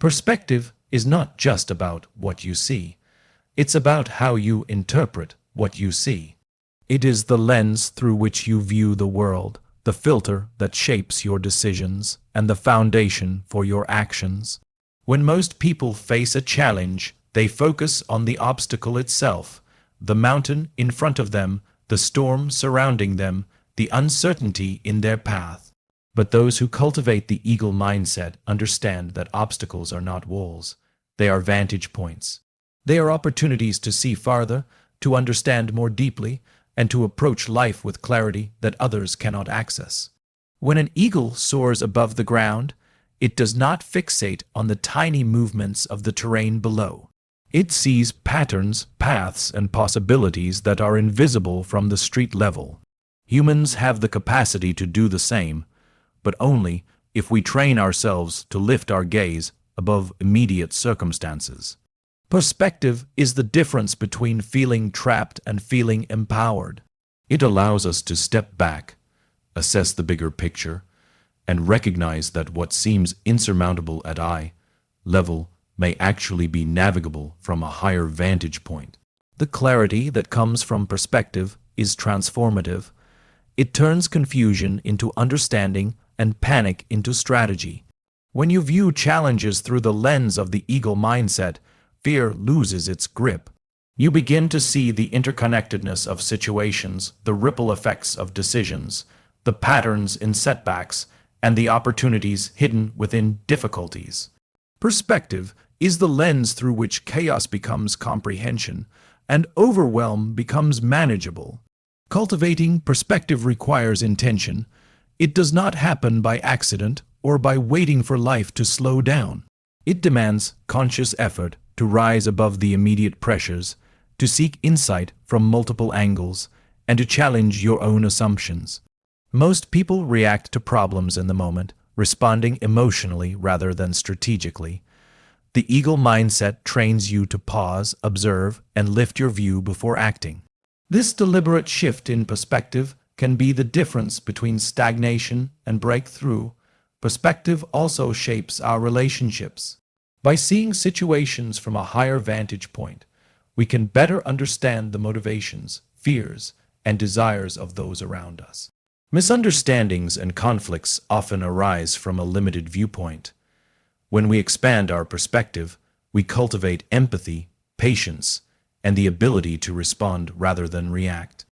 Perspective is not just about what you see. It's about how you interpret what you see. It is the lens through which you view the world, the filter that shapes your decisions, and the foundation for your actions. When most people face a challenge, they focus on the obstacle itself, the mountain in front of them, the storm surrounding them, the uncertainty in their path. But those who cultivate the eagle mindset understand that obstacles are not walls. They are vantage points. They are opportunities to see farther, to understand more deeply, and to approach life with clarity that others cannot access. When an eagle soars above the ground, it does not fixate on the tiny movements of the terrain below. It sees patterns, paths, and possibilities that are invisible from the street level. Humans have the capacity to do the same, but only if we train ourselves to lift our gaze above immediate circumstances. Perspective is the difference between feeling trapped and feeling empowered. It allows us to step back, assess the bigger picture, and recognize that what seems insurmountable at eye level may actually be navigable from a higher vantage point. The clarity that comes from perspective is transformative. It turns confusion into understanding and panic into strategy. When you view challenges through the lens of the eagle mindset, fear loses its grip. You begin to see the interconnectedness of situations, the ripple effects of decisions, the patterns in setbacks, and the opportunities hidden within difficulties. Perspective is the lens through which chaos becomes comprehension and overwhelm becomes manageable. Cultivating perspective requires intention. It does not happen by accident or by waiting for life to slow down. It demands conscious effort to rise above the immediate pressures, to seek insight from multiple angles, and to challenge your own assumptions. Most people react to problems in the moment, responding emotionally rather than strategically. The eagle mindset trains you to pause, observe, and lift your view before acting. This deliberate shift in perspective can be the difference between stagnation and breakthrough. Perspective also shapes our relationships. By seeing situations from a higher vantage point, we can better understand the motivations, fears, and desires of those around us. Misunderstandings and conflicts often arise from a limited viewpoint. When we expand our perspective, we cultivate empathy, patience, and the ability to respond rather than react.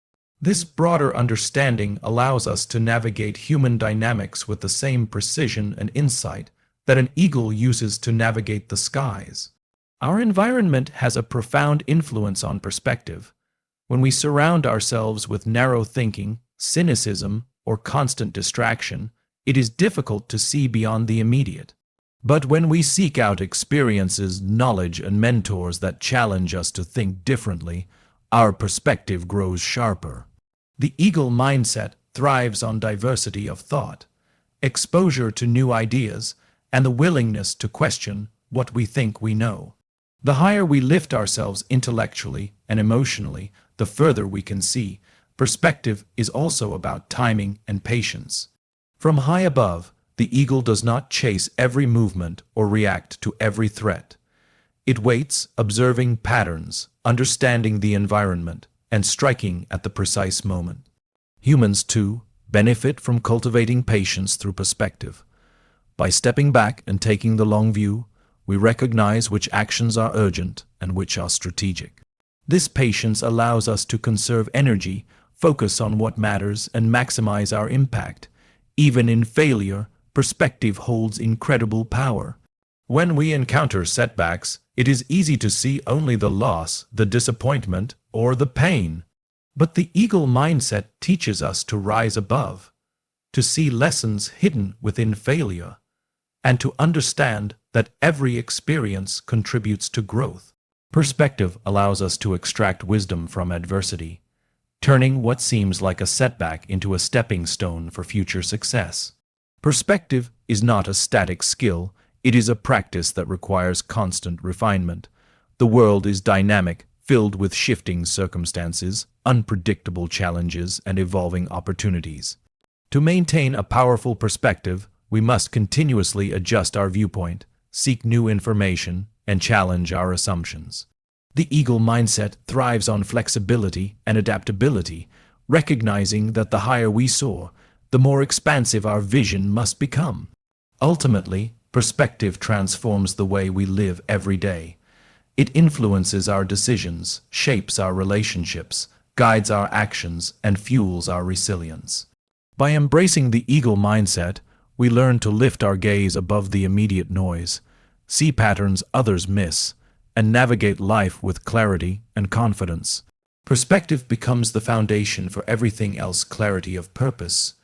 This broader understanding allows us to navigate human dynamics with the same precision and insight that an eagle uses to navigate the skies. Our environment has a profound influence on perspective. When we surround ourselves with narrow thinking, cynicism, or constant distraction, it is difficult to see beyond the immediate. But when we seek out experiences, knowledge, and mentors that challenge us to think differently, our perspective grows sharper. The eagle mindset thrives on diversity of thought, exposure to new ideas, and the willingness to question what we think we know. The higher we lift ourselves intellectually and emotionally, the further we can see. Perspective is also about timing and patience. From high above, the eagle does not chase every movement or react to every threat. It waits, observing patterns, understanding the environment, and striking at the precise moment. Humans, too, benefit from cultivating patience through perspective. By stepping back and taking the long view, we recognize which actions are urgent and which are strategic. This patience allows us to conserve energy, focus on what matters, and maximize our impact. Even in failure, perspective holds incredible power. When we encounter setbacks, it is easy to see only the loss, the disappointment, or the pain. But the eagle mindset teaches us to rise above, to see lessons hidden within failure, and to understand that every experience contributes to growth. Perspective allows us to extract wisdom from adversity, turning what seems like a setback into a stepping stone for future success. Perspective is not a static skill, it is a practice that requires constant refinement. The world is dynamic, filled with shifting circumstances, unpredictable challenges, and evolving opportunities. To maintain a powerful perspective, we must continuously adjust our viewpoint, seek new information, and challenge our assumptions. The eagle mindset thrives on flexibility and adaptability, recognizing that the higher we soar, the more expansive our vision must become. Ultimately, perspective transforms the way we live every day. It influences our decisions, shapes our relationships, guides our actions, and fuels our resilience. By embracing the eagle mindset, we learn to lift our gaze above the immediate noise, see patterns others miss, and navigate life with clarity and confidence. Perspective becomes the foundation for everything else: clarity of purpose,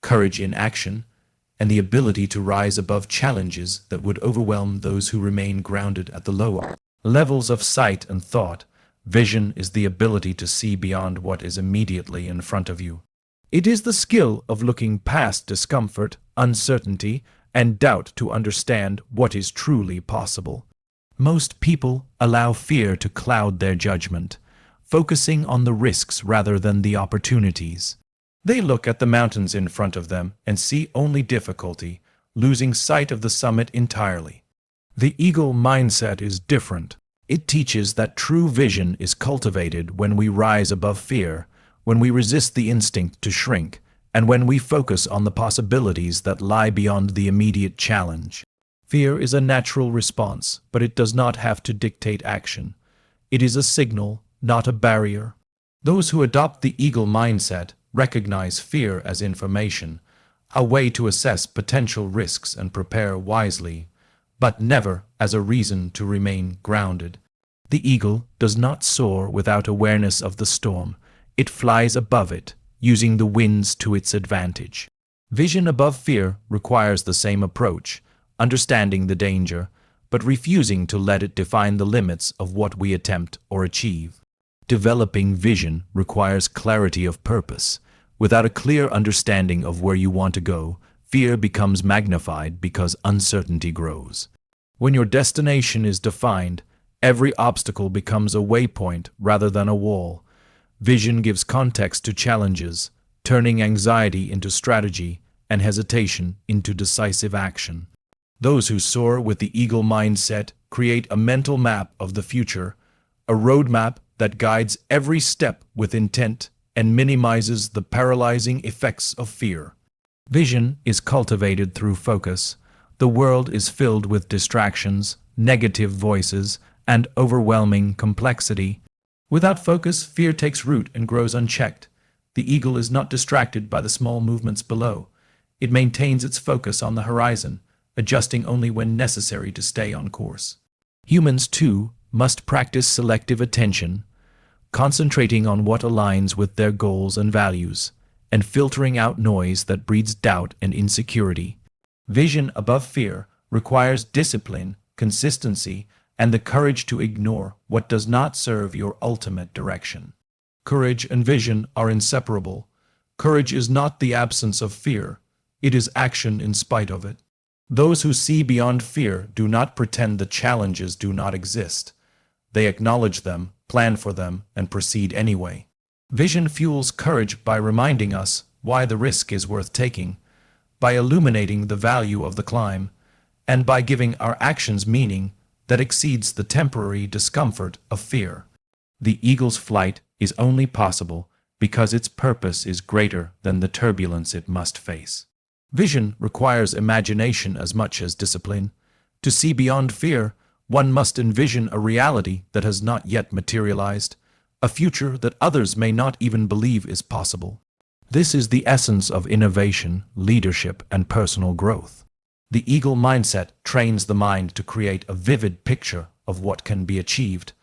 courage in action, and the ability to rise above challenges that would overwhelm those who remain grounded at the lower levels of sight and thought. Vision is the ability to see beyond what is immediately in front of you. It is the skill of looking past discomfort, uncertainty, and doubt to understand what is truly possible. Most people allow fear to cloud their judgment, focusing on the risks rather than the opportunities. They look at the mountains in front of them and see only difficulty, losing sight of the summit entirely. The eagle mindset is different. It teaches that true vision is cultivated when we rise above fear, when we resist the instinct to shrink, and when we focus on the possibilities that lie beyond the immediate challenge. Fear is a natural response, but it does not have to dictate action. It is a signal, not a barrier. Those who adopt the eagle mindset recognize fear as information, a way to assess potential risks and prepare wisely, but never as a reason to remain grounded. The eagle does not soar without awareness of the storm. It flies above it, using the winds to its advantage. Vision above fear requires the same approach, understanding the danger, but refusing to let it define the limits of what we attempt or achieve. Developing vision requires clarity of purpose. Without a clear understanding of where you want to go, fear becomes magnified because uncertainty grows. When your destination is defined, every obstacle becomes a waypoint rather than a wall. Vision gives context to challenges, turning anxiety into strategy and hesitation into decisive action. Those who soar with the eagle mindset create a mental map of the future, a roadmap that guides every step with intent and minimizes the paralyzing effects of fear. Vision is cultivated through focus. The world is filled with distractions, negative voices, and overwhelming complexity. Without focus, fear takes root and grows unchecked. The eagle is not distracted by the small movements below. It maintains its focus on the horizon, adjusting only when necessary to stay on course. Humans, too, must practice selective attention, concentrating on what aligns with their goals and values, and filtering out noise that breeds doubt and insecurity. Vision above fear requires discipline, consistency, and the courage to ignore what does not serve your ultimate direction. Courage and vision are inseparable. Courage is not the absence of fear, it is action in spite of it. Those who see beyond fear do not pretend the challenges do not exist. They acknowledge them, plan for them, and proceed anyway. Vision fuels courage by reminding us why the risk is worth taking, by illuminating the value of the climb, and by giving our actions meaning that exceeds the temporary discomfort of fear. The eagle's flight is only possible because its purpose is greater than the turbulence it must face. Vision requires imagination as much as discipline. To see beyond fear, one must envision a reality that has not yet materialized, a future that others may not even believe is possible. This is the essence of innovation, leadership, and personal growth. The eagle mindset trains the mind to create a vivid picture of what can be achieved,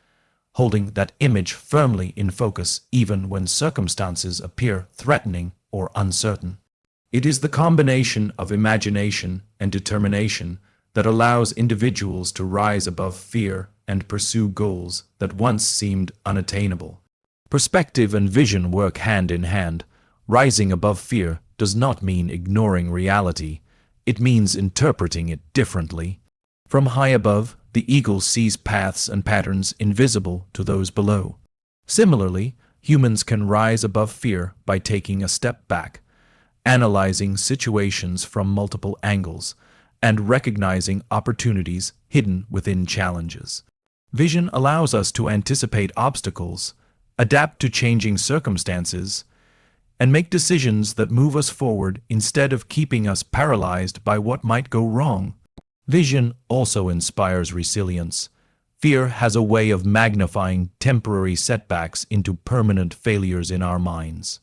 holding that image firmly in focus even when circumstances appear threatening or uncertain. It is the combination of imagination and determination that allows individuals to rise above fear and pursue goals that once seemed unattainable. Perspective and vision work hand in hand. Rising above fear does not mean ignoring reality. It means interpreting it differently. From high above, the eagle sees paths and patterns invisible to those below. Similarly, humans can rise above fear by taking a step back, analyzing situations from multiple angles, and recognizing opportunities hidden within challenges. Vision allows us to anticipate obstacles, adapt to changing circumstances, and make decisions that move us forward instead of keeping us paralyzed by what might go wrong. Vision also inspires resilience. Fear has a way of magnifying temporary setbacks into permanent failures in our minds.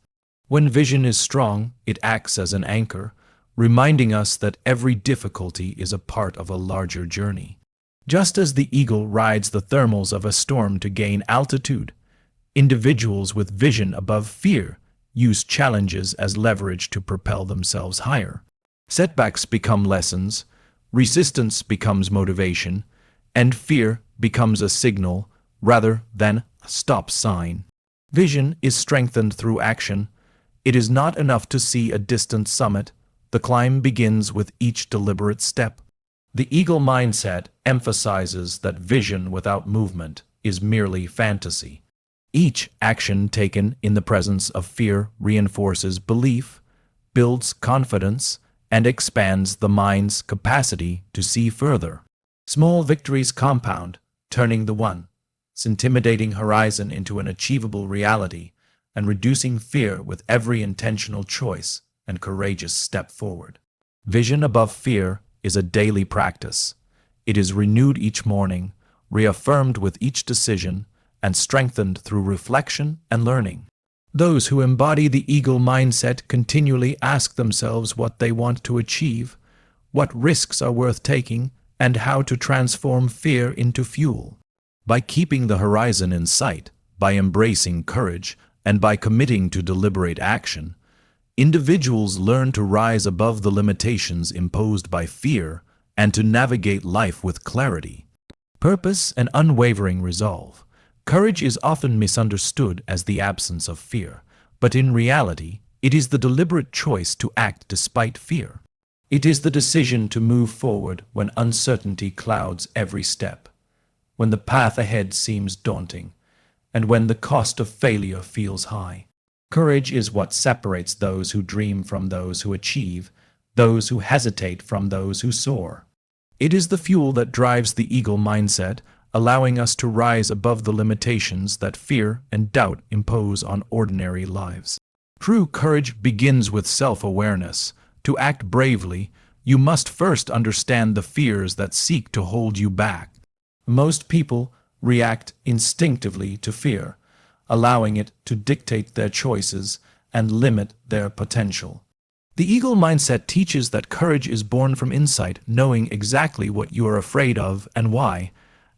When vision is strong, it acts as an anchor, reminding us that every difficulty is a part of a larger journey. Just as the eagle rides the thermals of a storm to gain altitude, individuals with vision above fear use challenges as leverage to propel themselves higher. Setbacks become lessons, resistance becomes motivation, and fear becomes a signal rather than a stop sign. Vision is strengthened through action. It is not enough to see a distant summit. The climb begins with each deliberate step. The eagle mindset emphasizes that vision without movement is merely fantasy. Each action taken in the presence of fear reinforces belief, builds confidence, and expands the mind's capacity to see further. Small victories compound, turning the once intimidating horizon into an achievable reality and reducing fear with every intentional choice and courageous step forward. Vision above fear is a daily practice. It is renewed each morning, reaffirmed with each decision, and strengthened through reflection and learning. Those who embody the eagle mindset continually ask themselves what they want to achieve, what risks are worth taking, and how to transform fear into fuel. By keeping the horizon in sight, by embracing courage, and by committing to deliberate action, individuals learn to rise above the limitations imposed by fear and to navigate life with clarity, purpose, and unwavering resolve. Courage is often misunderstood as the absence of fear, but in reality, it is the deliberate choice to act despite fear. It is the decision to move forward when uncertainty clouds every step, when the path ahead seems daunting, and when the cost of failure feels high. Courage is what separates those who dream from those who achieve, those who hesitate from those who soar. It is the fuel that drives the eagle mindset, allowing us to rise above the limitations that fear and doubt impose on ordinary lives. True courage begins with self-awareness. To act bravely, you must first understand the fears that seek to hold you back. Most people react instinctively to fear, allowing it to dictate their choices and limit their potential. The eagle mindset teaches that courage is born from insight, knowing exactly what you are afraid of and why,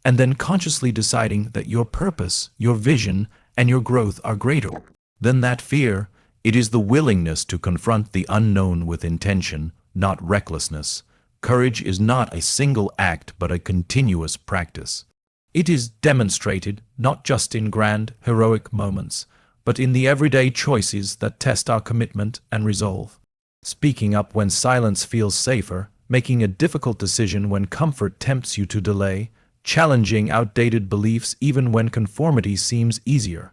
and then consciously deciding that your purpose, your vision, and your growth are greater than that fear. It is the willingness to confront the unknown with intention, not recklessness. Courage is not a single act but a continuous practice. It is demonstrated not just in grand, heroic moments, but in the everyday choices that test our commitment and resolve. Speaking up when silence feels safer, making a difficult decision when comfort tempts you to delay, challenging outdated beliefs even when conformity seems easier.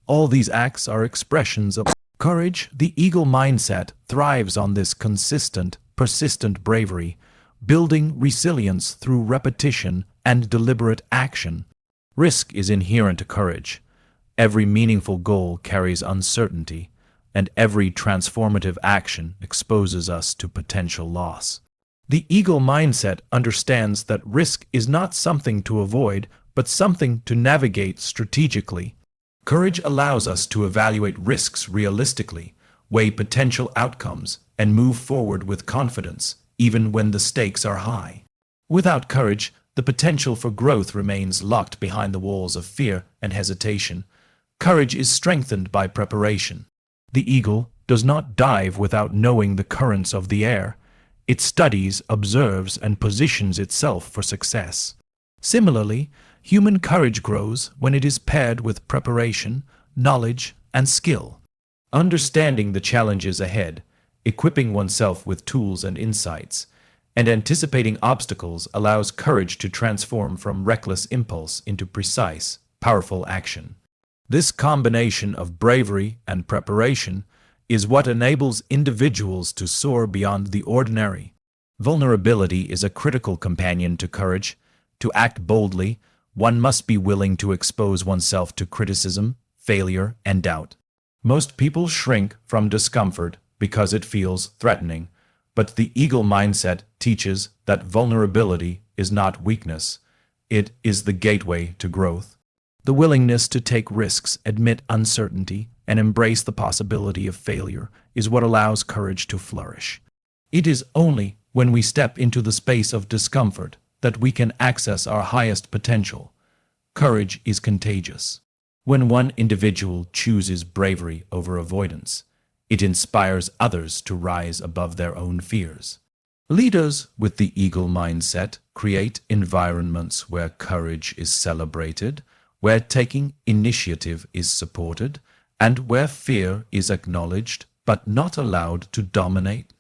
All these acts are expressions of courage. The eagle mindset thrives on this consistent, persistent bravery, building resilience through repetition and deliberate action. Risk is inherent to courage. Every meaningful goal carries uncertainty, and every transformative action exposes us to potential loss. The eagle mindset understands that risk is not something to avoid, but something to navigate strategically. Courage allows us to evaluate risks realistically, weigh potential outcomes, and move forward with confidence, even when the stakes are high. Without courage, the potential for growth remains locked behind the walls of fear and hesitation. Courage is strengthened by preparation. The eagle does not dive without knowing the currents of the air. It studies, observes, and positions itself for success. Similarly, human courage grows when it is paired with preparation, knowledge, and skill. Understanding the challenges ahead, equipping oneself with tools and insights, and anticipating obstacles allows courage to transform from reckless impulse into precise, powerful action. This combination of bravery and preparation is what enables individuals to soar beyond the ordinary. Vulnerability is a critical companion to courage. To act boldly, one must be willing to expose oneself to criticism, failure, and doubt. Most people shrink from discomfort because it feels threatening, but the eagle mindset teaches that vulnerability is not weakness. It is the gateway to growth. The willingness to take risks, admit uncertainty, and embrace the possibility of failure is what allows courage to flourish. It is only when we step into the space of discomfort that we can access our highest potential. Courage is contagious. When one individual chooses bravery over avoidance, it inspires others to rise above their own fears. Leaders with the eagle mindset create environments where courage is celebrated, where taking initiative is supported, and where fear is acknowledged but not allowed to dominate.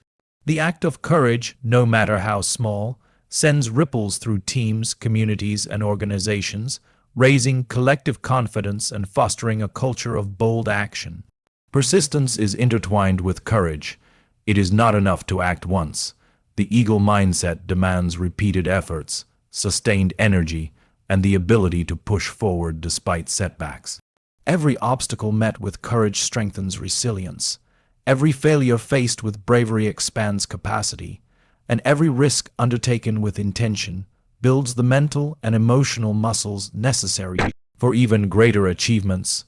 The act of courage, no matter how small, sends ripples through teams, communities, and organizations, raising collective confidence and fostering a culture of bold action. Persistence is intertwined with courage. It is not enough to act once. The eagle mindset demands repeated efforts, sustained energy, and the ability to push forward despite setbacks. Every obstacle met with courage strengthens resilience. Every failure faced with bravery expands capacity, and every risk undertaken with intention builds the mental and emotional muscles necessary for even greater achievements.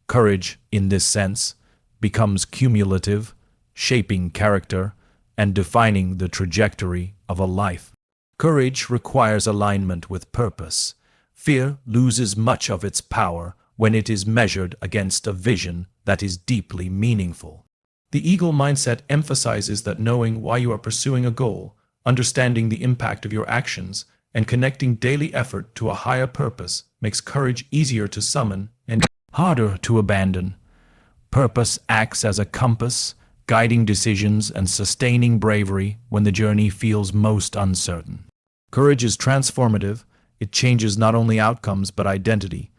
Courage, in this sense, becomes cumulative, shaping character and defining the trajectory of a life. Courage requires alignment with purpose. Fear loses much of its power when it is measured against a vision that is deeply meaningful. The eagle mindset emphasizes that knowing why you are pursuing a goal, understanding the impact of your actions, and connecting daily effort to a higher purpose makes courage easier to summon and harder to abandon. Purpose acts as a compass, guiding decisions and sustaining bravery when the journey feels most uncertain. Courage is transformative. It changes not only outcomes but identity.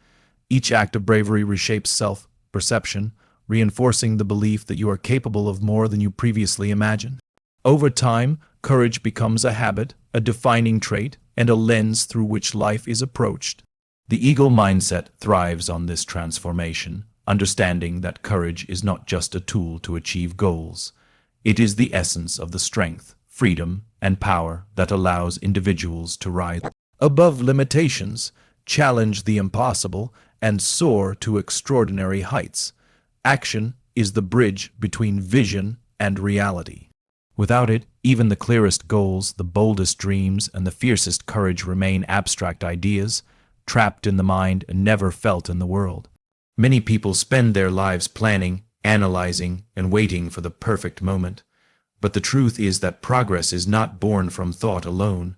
Each act of bravery reshapes self-perception, reinforcing the belief that you are capable of more than you previously imagined. Over time, courage becomes a habit, a defining trait, and a lens through which life is approached. The eagle mindset thrives on this transformation, understanding that courage is not just a tool to achieve goals. It is the essence of the strength, freedom, and power that allows individuals to rise above limitations, challenge the impossible, and soar to extraordinary heights. Action is the bridge between vision and reality. Without it, even the clearest goals, the boldest dreams, and the fiercest courage remain abstract ideas, trapped in the mind and never felt in the world. Many people spend their lives planning, analyzing, and waiting for the perfect moment. But the truth is that progress is not born from thought alone.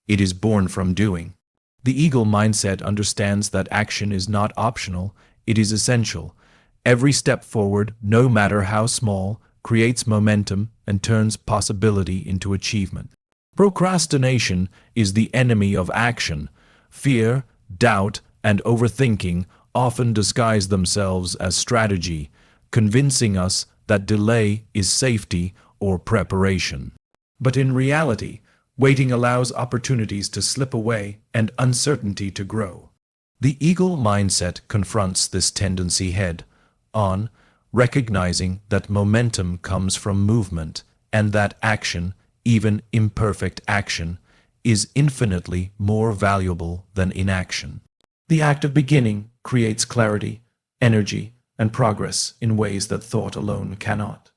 It is born from doing. The eagle mindset understands that action is not optional, it is essential. Every step forward, no matter how small, creates momentum and turns possibility into achievement. Procrastination is the enemy of action. Fear, doubt, and overthinking often disguise themselves as strategy, convincing us that delay is safety or preparation. But in reality, waiting allows opportunities to slip away and uncertainty to grow. The eagle mindset confronts this tendency head-on, recognizing that momentum comes from movement and that action, even imperfect action, is infinitely more valuable than inaction. The act of beginning creates clarity, energy, and progress in ways that thought alone cannot.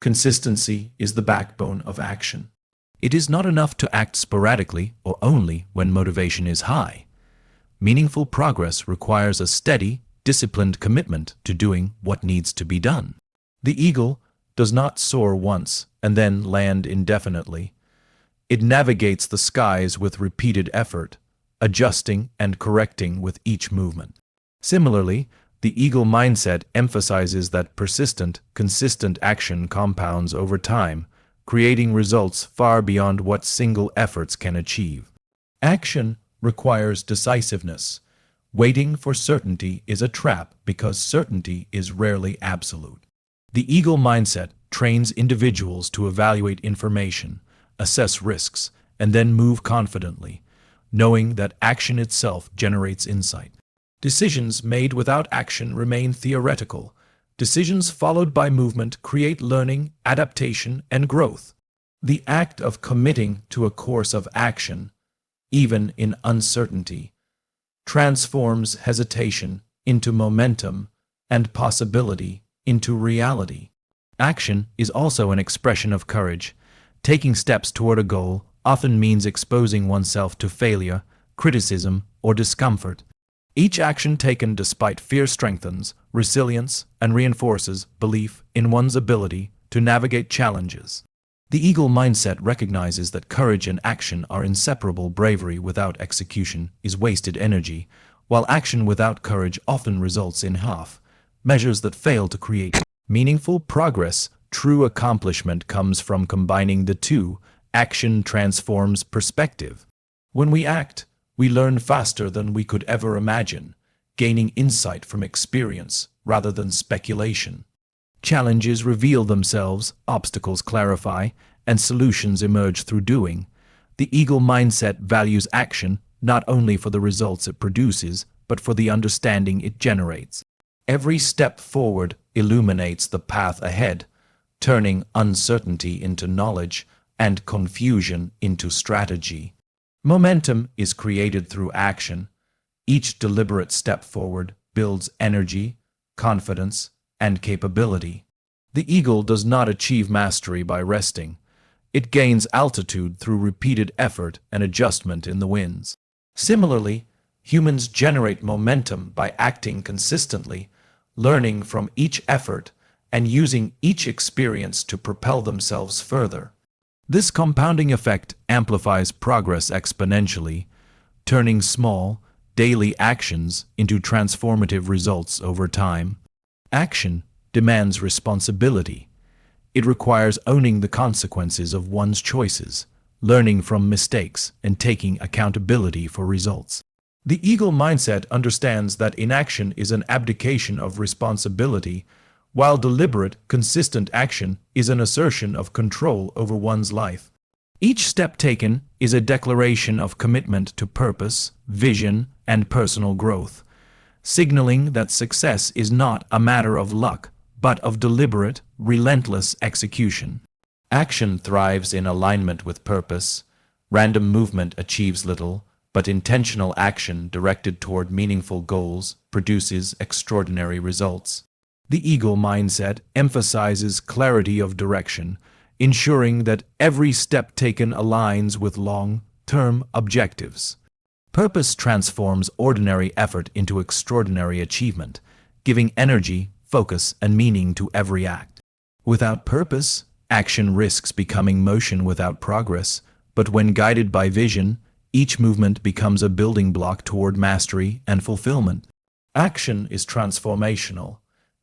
Consistency is the backbone of action. It is not enough to act sporadically or only when motivation is high. Meaningful progress requires a steady, disciplined commitment to doing what needs to be done. The eagle does not soar once and then land indefinitely. It navigates the skies with repeated effort, adjusting and correcting with each movement. Similarly, the eagle mindset emphasizes that persistent, consistent action compounds over time, creating results far beyond what single efforts can achieve. Action requires decisiveness. Waiting for certainty is a trap because certainty is rarely absolute. The eagle mindset trains individuals to evaluate information, assess risks, and then move confidently, knowing that action itself generates insight. Decisions made without action remain theoretical. Decisions followed by movement create learning, adaptation, and growth. The act of committing to a course of action, even in uncertainty, transforms hesitation into momentum and possibility into reality. Action is also an expression of courage. Taking steps toward a goal often means exposing oneself to failure, criticism, or discomfort. Each action taken despite fear strengthens resilience and reinforces belief in one's ability to navigate challenges. The eagle mindset recognizes that courage and action are inseparable. Bravery without execution is wasted energy, while action without courage often results in half-measures that fail to create meaningful progress. True accomplishment comes from combining the two. Action transforms perspective. When we act, we learn faster than we could ever imagine, gaining insight from experience rather than speculation. Challenges reveal themselves, obstacles clarify, and solutions emerge through doing. The eagle mindset values action not only for the results it produces, but for the understanding it generates. Every step forward illuminates the path ahead, turning uncertainty into knowledge and confusion into strategy. Momentum is created through action. Each deliberate step forward builds energy, confidence, and capability. The eagle does not achieve mastery by resting. It gains altitude through repeated effort and adjustment in the winds. Similarly, humans generate momentum by acting consistently, learning from each effort, and using each experience to propel themselves further. This compounding effect amplifies progress exponentially, turning small, daily actions into transformative results over time. Action demands responsibility. It requires owning the consequences of one's choices, learning from mistakes, and taking accountability for results. The eagle mindset understands that inaction is an abdication of responsibility, while deliberate, consistent action is an assertion of control over one's life. Each step taken is a declaration of commitment to purpose, vision, and personal growth, signaling that success is not a matter of luck, but of deliberate, relentless execution. Action thrives in alignment with purpose. Random movement achieves little, but intentional action directed toward meaningful goals produces extraordinary results. The eagle mindset emphasizes clarity of direction, ensuring that every step taken aligns with long-term objectives. Purpose transforms ordinary effort into extraordinary achievement, giving energy, focus, and meaning to every act. Without purpose, action risks becoming motion without progress, but when guided by vision, each movement becomes a building block toward mastery and fulfillment. Action is transformational.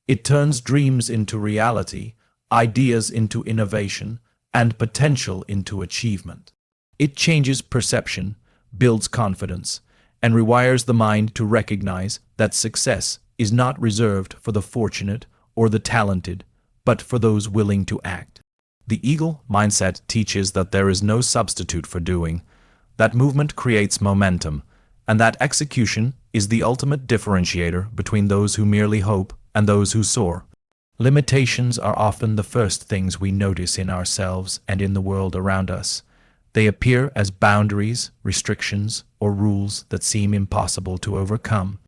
It turns dreams into reality, ideas into innovation, and potential into achievement. It changes perception, builds confidence, and rewires the mind to recognize that success is not reserved for the fortunate or the talented, but for those willing to act. The eagle mindset teaches that there is no substitute for doing, that movement creates momentum, and that execution is the ultimate differentiator between those who merely hope and those who soar. Limitations are often the first things we notice in ourselves and in the world around us. They appear as boundaries, restrictions, or rules that seem impossible to overcome.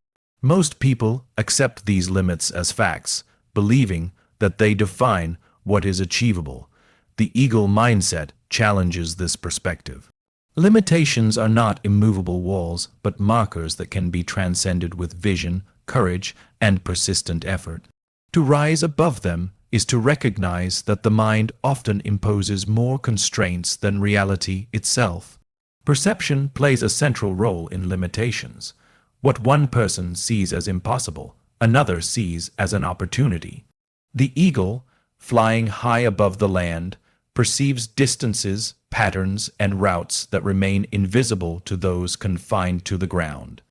Most people accept these limits as facts, believing that they define what is achievable. The eagle mindset challenges this perspective. Limitations are not immovable walls, but markers that can be transcended with vision, courage, and persistent effort. To rise above them is to recognize that the mind often imposes more constraints than reality itself. Perception plays a central role in limitations. What one person sees as impossible, another sees as an opportunity. The eagle, flying high above the land, perceives distances, patterns, and routes that remain invisible to those confined to the ground.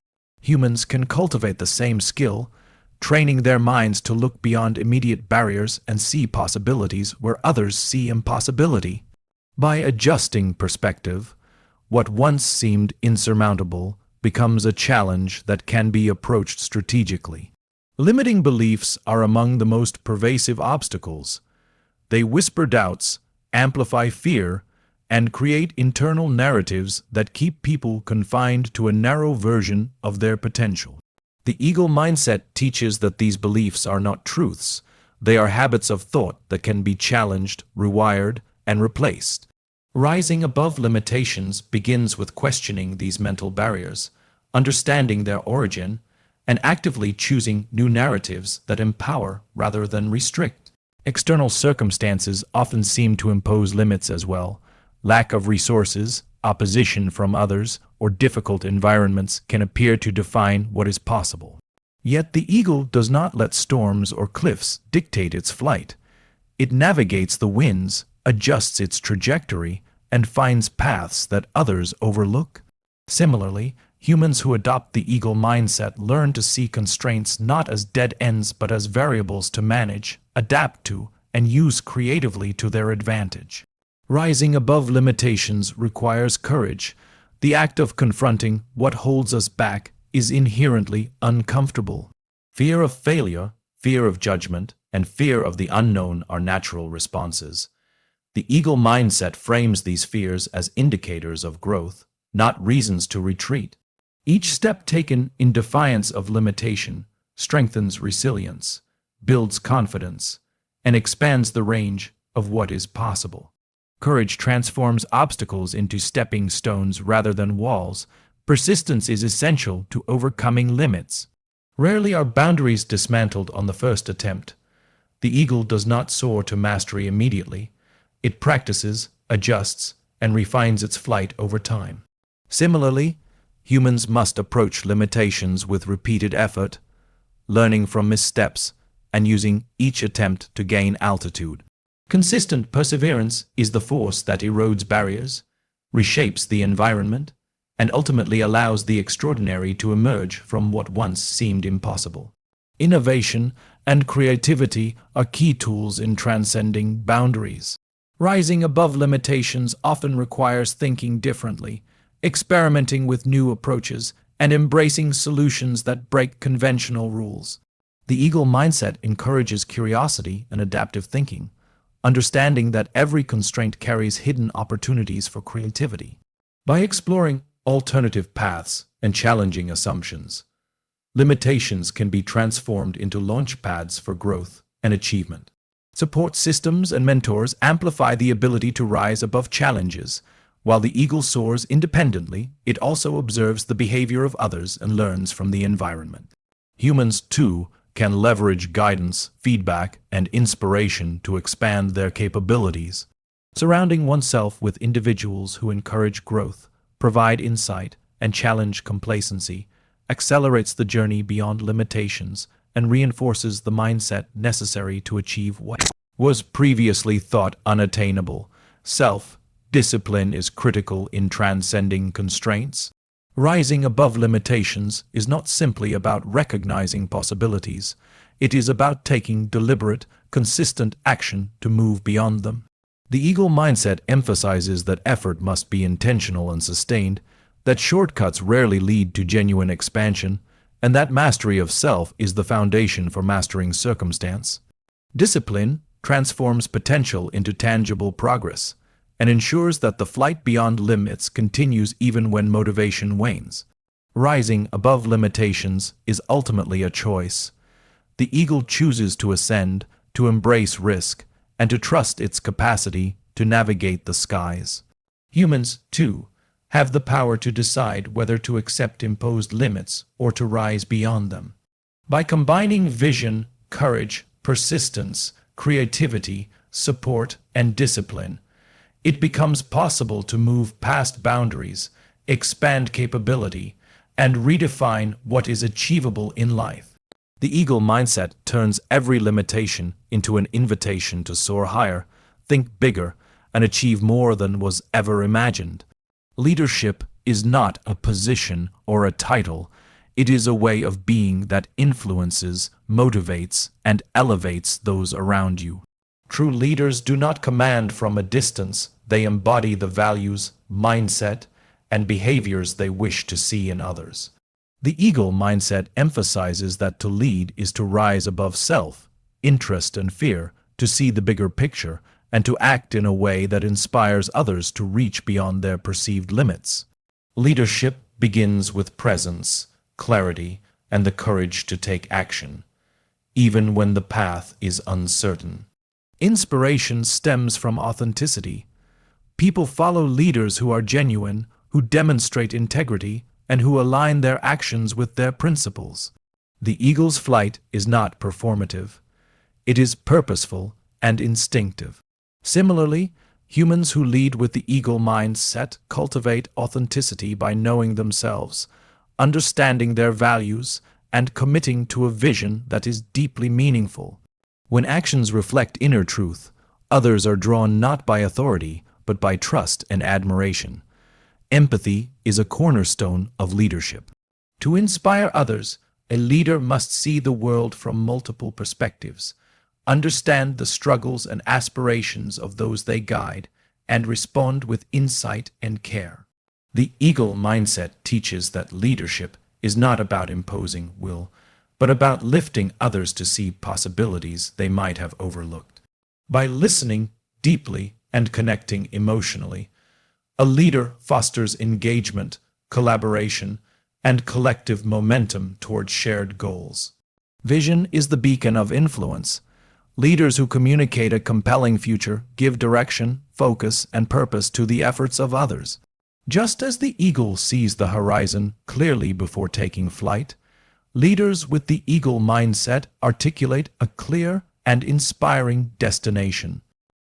Humans can cultivate the same skill, training their minds to look beyond immediate barriers and see possibilities where others see impossibility. By adjusting perspective, what once seemed insurmountable becomes a challenge that can be approached strategically. Limiting beliefs are among the most pervasive obstacles. They whisper doubts, amplify fear, and create internal narratives that keep people confined to a narrow version of their potential. The eagle mindset teaches that these beliefs are not truths. They are habits of thought that can be challenged, rewired, and replaced. Rising above limitations begins with questioning these mental barriers, understanding their origin, and actively choosing new narratives that empower rather than restrict. External circumstances often seem to impose limits as well. Lack of resources, opposition from others, or difficult environments can appear to define what is possible. Yet the eagle does not let storms or cliffs dictate its flight. It navigates the winds, adjusts its trajectory, and finds paths that others overlook. Similarly, humans who adopt the eagle mindset learn to see constraints not as dead ends but as variables to manage, adapt to, and use creatively to their advantage. Rising above limitations requires courage. The act of confronting what holds us back is inherently uncomfortable. Fear of failure, fear of judgment, and fear of the unknown are natural responses. The eagle mindset frames these fears as indicators of growth, not reasons to retreat. Each step taken in defiance of limitation strengthens resilience, builds confidence, and expands the range of what is possible. Courage transforms obstacles into stepping stones rather than walls. Persistence is essential to overcoming limits. Rarely are boundaries dismantled on the first attempt. The eagle does not soar to mastery immediately. It practices, adjusts, and refines its flight over time. Similarly, humans must approach limitations with repeated effort, learning from missteps, and using each attempt to gain altitude. Consistent perseverance is the force that erodes barriers, reshapes the environment, and ultimately allows the extraordinary to emerge from what once seemed impossible. Innovation and creativity are key tools in transcending boundaries. Rising above limitations often requires thinking differently, experimenting with new approaches, and embracing solutions that break conventional rules. The eagle mindset encourages curiosity and adaptive thinking, understanding that every constraint carries hidden opportunities for creativity. By exploring alternative paths and challenging assumptions, limitations can be transformed into launch pads for growth and achievement. Support systems and mentors amplify the ability to rise above challenges. While the eagle soars independently, it also observes the behavior of others and learns from the environment. Humans, too, can leverage guidance, feedback, and inspiration to expand their capabilities. Surrounding oneself with individuals who encourage growth, provide insight, and challenge complacency accelerates the journey beyond limitations and reinforces the mindset necessary to achieve what was previously thought unattainable. Self-discipline is critical in transcending constraints. Rising above limitations is not simply about recognizing possibilities. It is about taking deliberate, consistent action to move beyond them. The eagle mindset emphasizes that effort must be intentional and sustained, that shortcuts rarely lead to genuine expansion, and that mastery of self is the foundation for mastering circumstance. Discipline transforms potential into tangible progress and ensures that the flight beyond limits continues even when motivation wanes. Rising above limitations is ultimately a choice. The eagle chooses to ascend, to embrace risk, and to trust its capacity to navigate the skies. Humans, too, have the power to decide whether to accept imposed limits or to rise beyond them. By combining vision, courage, persistence, creativity, support, and discipline, it becomes possible to move past boundaries, expand capability, and redefine what is achievable in life. The eagle mindset turns every limitation into an invitation to soar higher, think bigger, and achieve more than was ever imagined. Leadership is not a position or a title. It is a way of being that influences, motivates, and elevates those around you. True leaders do not command from a distance. they embody the values, mindset, and behaviors they wish to see in others. The eagle mindset emphasizes that to lead is to rise above self, interest, and fear, to see the bigger picture, and to act in a way that inspires others to reach beyond their perceived limits. Leadership begins with presence, clarity, and the courage to take action, even when the path is uncertain. Inspiration stems from authenticity. People follow leaders who are genuine, who demonstrate integrity, and who align their actions with their principles. The eagle's flight is not performative. It is purposeful and instinctive. Similarly, humans who lead with the eagle mindset cultivate authenticity by knowing themselves, understanding their values, and committing to a vision that is deeply meaningful. When actions reflect inner truth, others are drawn not by authority, but by trust and admiration. Empathy is a cornerstone of leadership. To inspire others, a leader must see the world from multiple perspectives, understand the struggles and aspirations of those they guide, and respond with insight and care. The eagle mindset teaches that leadership is not about imposing will, but about lifting others to see possibilities they might have overlooked. By listening deeply and connecting emotionally, a leader fosters engagement, collaboration, and collective momentum toward shared goals. Vision is the beacon of influence. Leaders who communicate a compelling future give direction, focus, and purpose to the efforts of others. Just as the eagle sees the horizon clearly before taking flight, leaders with the eagle mindset articulate a clear and inspiring destination.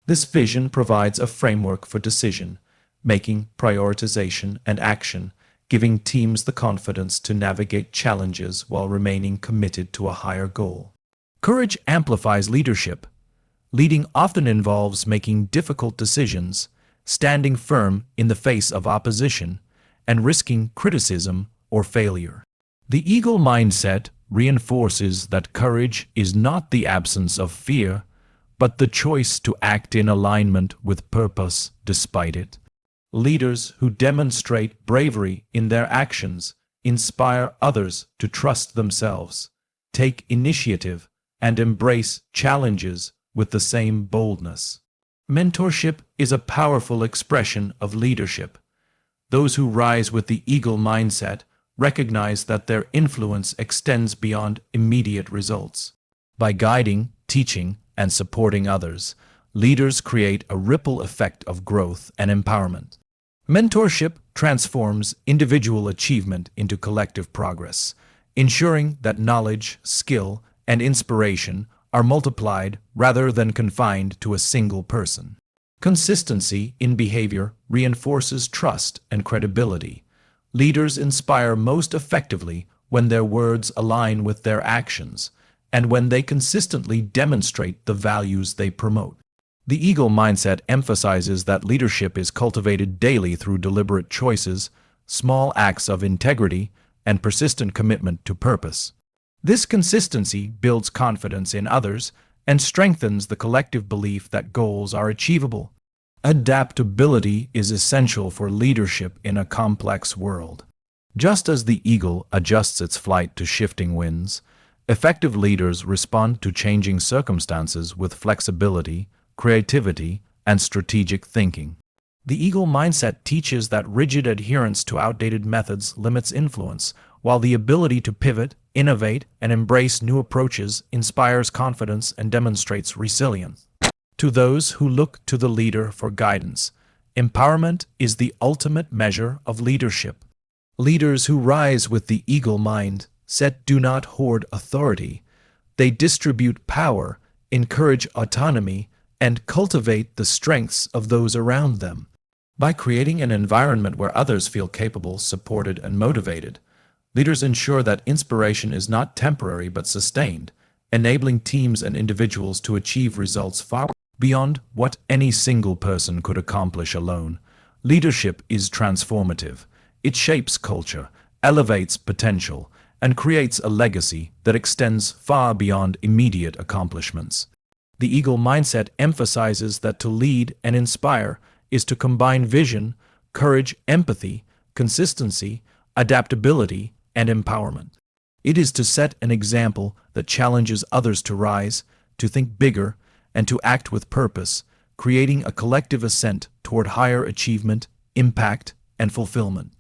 This vision provides a framework for decision making, prioritization, and action, giving teams the confidence to navigate challenges while remaining committed to a higher goal. Courage amplifies leadership. Leading often involves making difficult decisions, standing firm in the face of opposition, and risking criticism or failure. The eagle mindset reinforces that courage is not the absence of fear, but the choice to act in alignment with purpose despite it. Leaders who demonstrate bravery in their actions inspire others to trust themselves, take initiative, and embrace challenges with the same boldness. Mentorship is a powerful expression of leadership. Those who rise with the eagle mindset recognize that their influence extends beyond immediate results. By guiding, teaching, and supporting others, leaders create a ripple effect of growth and empowerment. Mentorship transforms individual achievement into collective progress, ensuring that knowledge, skill, and inspiration are multiplied rather than confined to a single person. Consistency in behavior reinforces trust and credibility. Leaders inspire most effectively when their words align with their actions, and when they consistently demonstrate the values they promote. The eagle mindset emphasizes that leadership is cultivated daily through deliberate choices, small acts of integrity, and persistent commitment to purpose. This consistency builds confidence in others and strengthens the collective belief that goals are achievable. Adaptability is essential for leadership in a complex world. Just as the eagle adjusts its flight to shifting winds, effective leaders respond to changing circumstances with flexibility, creativity, and strategic thinking. The eagle mindset teaches that rigid adherence to outdated methods limits influence, while the ability to pivot, innovate, and embrace new approaches inspires confidence and demonstrates resilience. To those who look to the leader for guidance, empowerment is the ultimate measure of leadership. Leaders who rise with the eagle mindset do not hoard authority. They distribute power, encourage autonomy, and cultivate the strengths of those around them. By creating an environment where others feel capable, supported, and motivated, leaders ensure that inspiration is not temporary but sustained, enabling teams and individuals to achieve results far beyond what any single person could accomplish alone. Leadership is transformative. It shapes culture, elevates potential, and creates a legacy that extends far beyond immediate accomplishments. The eagle mindset emphasizes that to lead and inspire is to combine vision, courage, empathy, consistency, adaptability, and empowerment. It is to set an example that challenges others to rise, to think bigger, and to act with purpose, creating a collective ascent toward higher achievement, impact, and fulfillment.